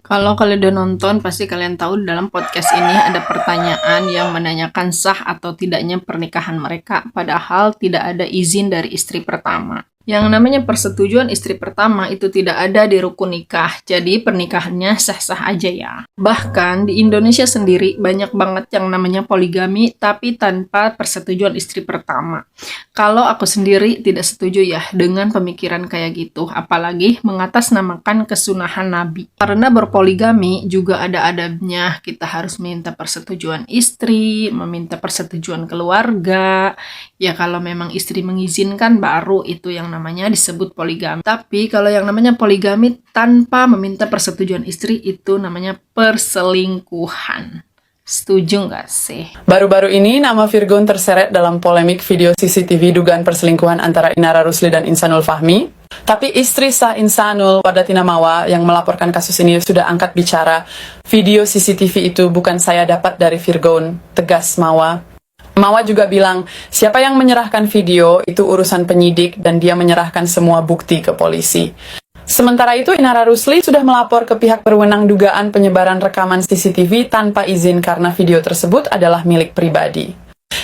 Kalau kalian udah nonton, pasti kalian tahu dalam podcast ini ada pertanyaan yang menanyakan sah atau tidaknya pernikahan mereka, padahal tidak ada izin dari istri pertama. Yang namanya persetujuan istri pertama itu tidak ada di rukun nikah, jadi pernikahannya sah-sah aja ya. Bahkan di Indonesia sendiri banyak banget yang namanya poligami, tapi tanpa persetujuan istri pertama. Kalau aku sendiri tidak setuju ya dengan pemikiran kayak gitu, apalagi mengatasnamakan kesunahan Nabi. Karena berpoligami juga ada adabnya, kita harus minta persetujuan istri, meminta persetujuan keluarga. Ya kalau memang istri mengizinkan baru itu yang namanya disebut poligami. Tapi kalau yang namanya poligami tanpa meminta persetujuan istri itu namanya perselingkuhan. Setuju nggak sih? Baru-baru ini nama Virgon terseret dalam polemik video CCTV dugaan perselingkuhan antara Inara Rusli dan Insanul Fahmi. Tapi istri sah Insanul, Wardatina Mawa, yang melaporkan kasus ini sudah angkat bicara. Video CCTV itu bukan saya dapat dari Virgon, tegas Mawa. Mawa juga bilang, siapa yang menyerahkan video itu urusan penyidik dan dia menyerahkan semua bukti ke polisi. Sementara itu, Inara Rusli sudah melapor ke pihak berwenang dugaan penyebaran rekaman CCTV tanpa izin karena video tersebut adalah milik pribadi.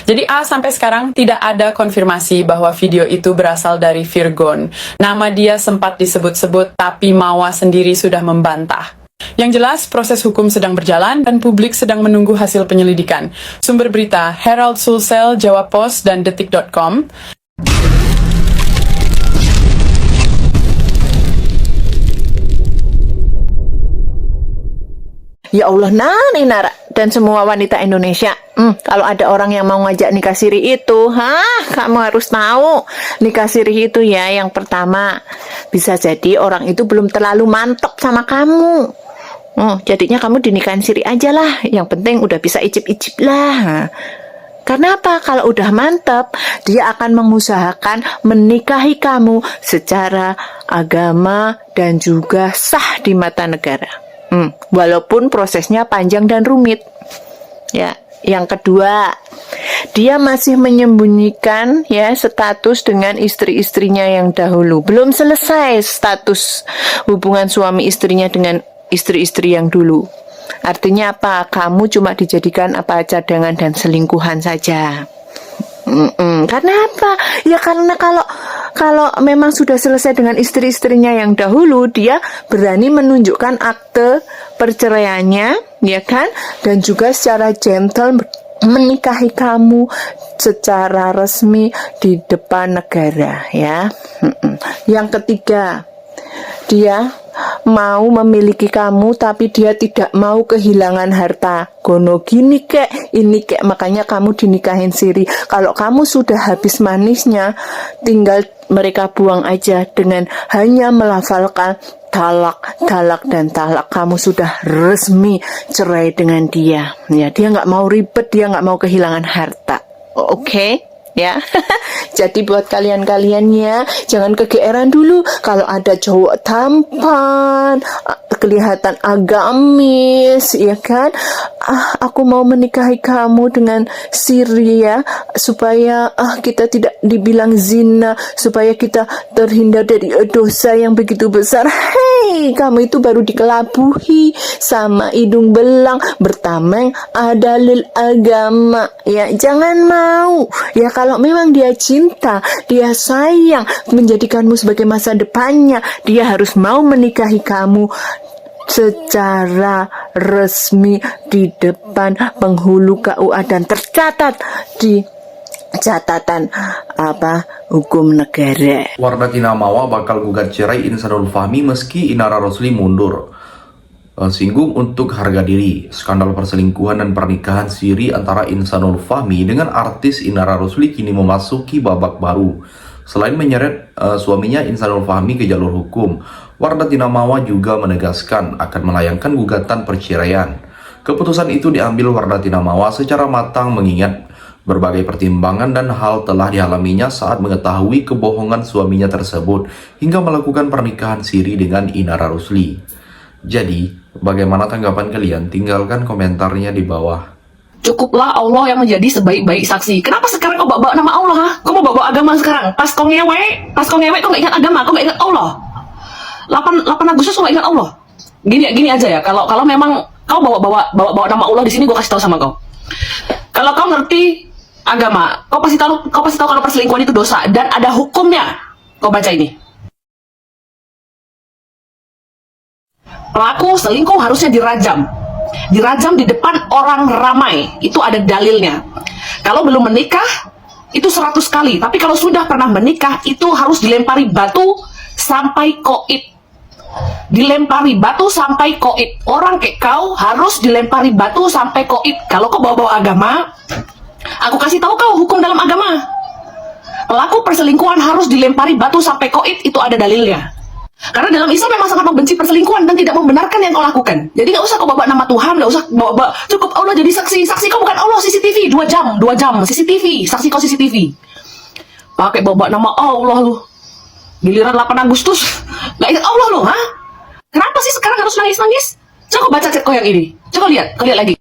Jadi sampai sekarang tidak ada konfirmasi bahwa video itu berasal dari Virgon. Nama dia sempat disebut-sebut, tapi Mawa sendiri sudah membantah. Yang jelas, proses hukum sedang berjalan dan publik sedang menunggu hasil penyelidikan. Sumber berita Herald Sulsel, Jawa Post, dan Detik.com. Ya Allah, Nara dan semua wanita Indonesia. Kalau ada orang yang mau ngajak nikah siri itu, kamu harus tahu. Nikah siri itu ya, yang pertama, bisa jadi orang itu belum terlalu mantap sama kamu. Jadinya kamu dinikahin siri aja lah. Yang penting udah bisa icip-icip lah. Karena apa? Kalau udah mantap, dia akan mengusahakan menikahi kamu secara agama dan juga sah di mata negara. Walaupun prosesnya panjang dan rumit. Ya, yang kedua, dia masih menyembunyikan ya status dengan istri-istrinya yang dahulu. Belum selesai status hubungan suami istrinya dengan istri-istri yang dulu. Artinya apa? Kamu cuma dijadikan cadangan dan selingkuhan saja. Karena apa? Ya karena kalau memang sudah selesai dengan istri-istrinya yang dahulu, dia berani menunjukkan akte perceraiannya, ya kan? Dan juga secara gentle menikahi kamu secara resmi di depan negara, ya. Yang ketiga, dia mau memiliki kamu tapi dia tidak mau kehilangan harta. Gono gini kek, ini kek, makanya kamu dinikahin siri. Kalau kamu sudah habis manisnya, tinggal mereka buang aja dengan hanya melafalkan talak, dan talak. Kamu sudah resmi cerai dengan dia. Ya, dia nggak mau ribet, dia nggak mau kehilangan harta. Oke? Ya, jadi buat kalian-kaliannya jangan kegeeran dulu kalau ada cowok tampan, kelihatan agamis, ya kan? Aku mau menikahi kamu dengan siri ya, supaya kita tidak dibilang zina, supaya kita terhindar dari dosa yang begitu besar. Hei, kamu itu baru dikelabuhi sama hidung belang, bertameng dalil agama. Ya, jangan mau. Ya, kalau memang dia cinta, dia sayang, menjadikanmu sebagai masa depannya, dia harus mau menikahi kamu secara resmi di depan penghulu KUA dan tercatat di catatan hukum negara. Wardatina Mawa bakal gugat cerai Insanul Fahmi meski Inara Rusli mundur. Singgung untuk harga diri, skandal perselingkuhan dan pernikahan siri antara Insanul Fahmi dengan artis Inara Rusli kini memasuki babak baru. Selain menyeret suaminya Insanul Fahmi ke jalur hukum, Wardatina Mawa juga menegaskan akan melayangkan gugatan perceraian. Keputusan itu diambil Wardatina Mawa secara matang mengingat berbagai pertimbangan dan hal telah dialaminya saat mengetahui kebohongan suaminya tersebut hingga melakukan pernikahan siri dengan Inara Rusli. Jadi, bagaimana tanggapan kalian? Tinggalkan komentarnya di bawah. Cukuplah Allah yang menjadi sebaik-baik saksi. Kenapa sekarang kau bawa nama Allah? Ha? Kau mau bawa agama sekarang? Pas kau ngewek kau gak ingat agama, kau gak ingat Allah. 8 Agustus kau gak ingat Allah. gini aja ya. Kalau memang kau bawa nama Allah di sini, gue kasih tahu sama kau. Kalau kau ngerti agama, kau pasti tahu kalau perselingkuhan itu dosa dan ada hukumnya. Kau baca ini. Pelaku selingkuh harusnya dirajam. Dirajam di depan orang ramai. Itu ada dalilnya. Kalau belum menikah, itu 100 kali. Tapi kalau sudah pernah menikah, itu harus dilempari batu sampai koit. Dilempari batu sampai koit. Orang kayak kau harus dilempari batu sampai koit. Kalau kau bawa-bawa agama, aku kasih tahu kau hukum dalam agama. Pelaku perselingkuhan harus dilempari batu sampai koit, itu ada dalilnya. Karena dalam Islam memang sangat membenci perselingkuhan dan tidak membenarkan yang kau lakukan. Jadi nggak usah kau bawa nama Tuhan, nggak usah bawa, cukup Allah jadi saksi. Saksi kau bukan Allah, CCTV 2 jam CCTV, saksi kau CCTV. Pakai bawa nama Allah lu. Giliran 8 Agustus nggak ingat Allah lu, ha? Kenapa sih sekarang harus nangis-nangis? Coba baca chat kau yang ini. Coba lihat, kau lihat lagi.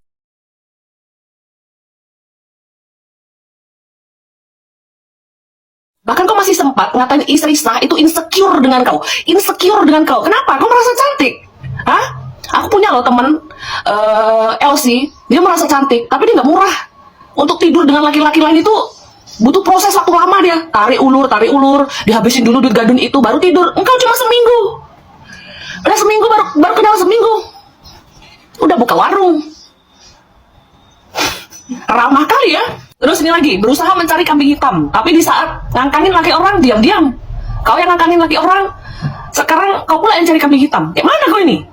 Bahkan kau masih sempat ngatain istri sah itu insecure dengan kau. Insecure dengan kau. Kenapa? Kau merasa cantik. Hah? Aku punya loh temen Elsie. Dia merasa cantik, tapi dia nggak murah. Untuk tidur dengan laki-laki lain itu butuh proses waktu lama dia. Tarik ulur. Dihabisin dulu duit gadun itu, baru tidur. Engkau cuma seminggu. Udah seminggu, baru kenal seminggu. Udah buka warung. Ramah kali ya. Terus ini lagi, berusaha mencari kambing hitam. Tapi di saat ngangkangin laki orang, diam-diam. Kau yang ngangkangin laki orang, sekarang kau pula yang cari kambing hitam. Kayak mana kau ini?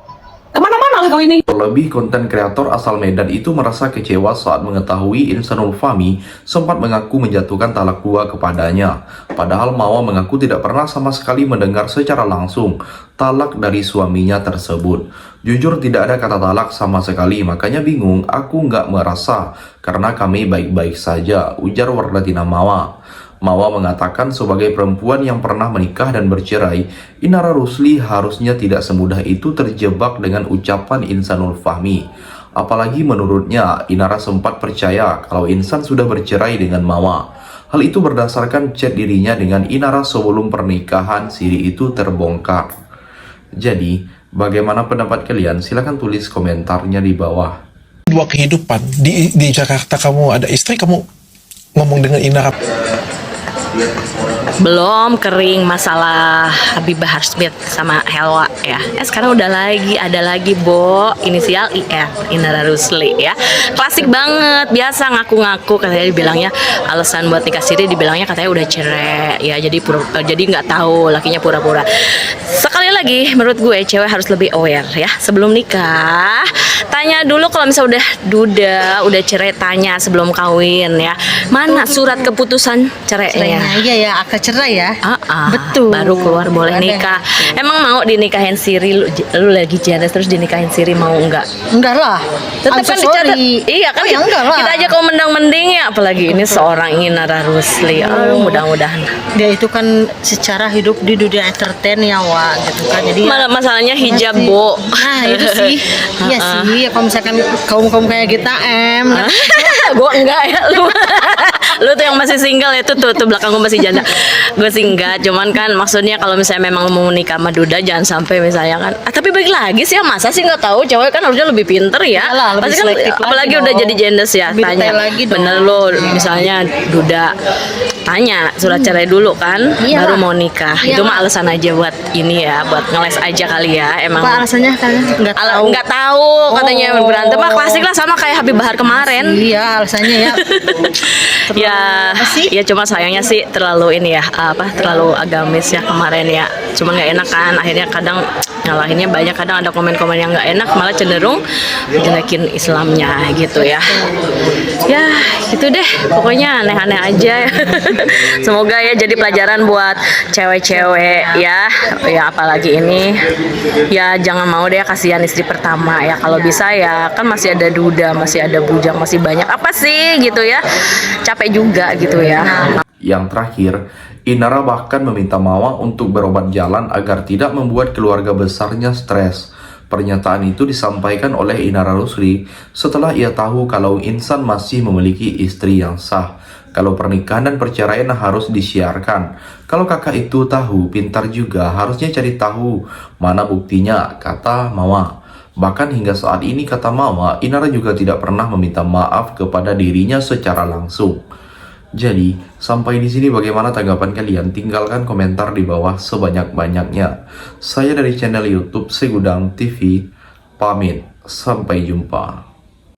Kemana-mana lah kau ini. Terlebih konten kreator asal Medan itu merasa kecewa saat mengetahui Insanul Fahmi sempat mengaku menjatuhkan talak 2 kepadanya. Padahal Mawa mengaku tidak pernah sama sekali mendengar secara langsung talak dari suaminya tersebut. Jujur tidak ada kata talak sama sekali, makanya bingung, aku nggak merasa karena kami baik-baik saja, ujar Wardatina Mawa. Mawa mengatakan sebagai perempuan yang pernah menikah dan bercerai, Inara Rusli harusnya tidak semudah itu terjebak dengan ucapan Insanul Fahmi. Apalagi menurutnya, Inara sempat percaya kalau Insan sudah bercerai dengan Mawa. Hal itu berdasarkan chat dirinya dengan Inara sebelum pernikahan siri itu terbongkar. Jadi, bagaimana pendapat kalian? Silahkan tulis komentarnya di bawah. Dua kehidupan. Di Jakarta kamu ada istri, kamu ngomong dengan Inara. Belum kering masalah Habibah Harsmith sama Helwa ya. Sekarang udah ada lagi Bo, inisial IR, Inara Rusli ya. Klasik banget, biasa ngaku-ngaku katanya dibilangnya alasan buat nikah siri, dibilangnya katanya udah cerai ya. Jadi nggak tahu lakinya pura-pura. Sekali lagi menurut gue cewek harus lebih aware ya sebelum nikah. Tanya dulu kalau misalnya udah cerai, tanya sebelum kawin ya. Mana surat keputusan cerainya? Iya ya, akad cerai ya. Betul. Baru keluar boleh nikah. Emang mau dinikahin siri lu lagi janda terus dinikahin siri mau enggak? Enggak lah. Tetap kan dicatat. Iya kan ya enggak lah. Kita aja kalau mendang-mending ya, apalagi ini seorang Inara Rusli. Mudah-mudahan. Dia itu kan secara hidup di dunia entertain ya, Wak, gitu kan. Jadi masalahnya hijab, Bo. Nah, itu sih. Iya sih, kalau misalkan kaum-kaum kayak kita Gue enggak ya lu. Lu tuh yang masih single itu tuh belakang gue masih janda. Gue sih enggak, cuman kan maksudnya kalau misalnya memang mau nikah sama duda jangan sampai misalnya kan. Tapi balik lagi sih ya, masa sih nggak tahu, cewek kan harusnya lebih pinter ya. Iyalah, lebih pasti kan apalagi udah jadi jendes ya, lebih tanya lagi dong. bener lo misalnya duda, tanya surat cerai dulu kan, Iyalah. baru mau nikah. Itu mah alasan aja buat ini ya, buat ngeles aja kali ya. Emang apa alasannya kalian nggak tahu? nggak tahu katanya berantem mah klasik lah, sama kayak Habib Bahar kemarin. Iya, alasannya ya. Ya, ya cuma sayangnya sih terlalu ini ya, terlalu agamis ya kemarin ya. Cuma nggak enak kan, akhirnya kadang nyalahinnya banyak, kadang ada komen-komen yang nggak enak, malah cenderung jelekin Islamnya gitu ya. Ya gitu deh, pokoknya aneh-aneh aja. Semoga ya jadi pelajaran buat cewek-cewek ya apalagi ini ya, jangan mau deh kasihan istri pertama ya. Kalau bisa ya kan masih ada duda, masih ada bujang, masih banyak apa sih gitu ya, capek juga gitu ya. Yang terakhir, Inara bahkan meminta Mawa untuk berobat jalan agar tidak membuat keluarga besarnya stres. Pernyataan itu disampaikan oleh Inara Rusli setelah ia tahu kalau Insan masih memiliki istri yang sah. Kalau pernikahan dan perceraian harus disiarkan. Kalau kakak itu tahu, pintar juga, harusnya cari tahu mana buktinya, kata Mawa. Bahkan hingga saat ini, kata Mama, Inara juga tidak pernah meminta maaf kepada dirinya secara langsung. Jadi, sampai di sini bagaimana tanggapan kalian? Tinggalkan komentar di bawah sebanyak-banyaknya. Saya dari channel YouTube Segudang TV, pamit. Sampai jumpa.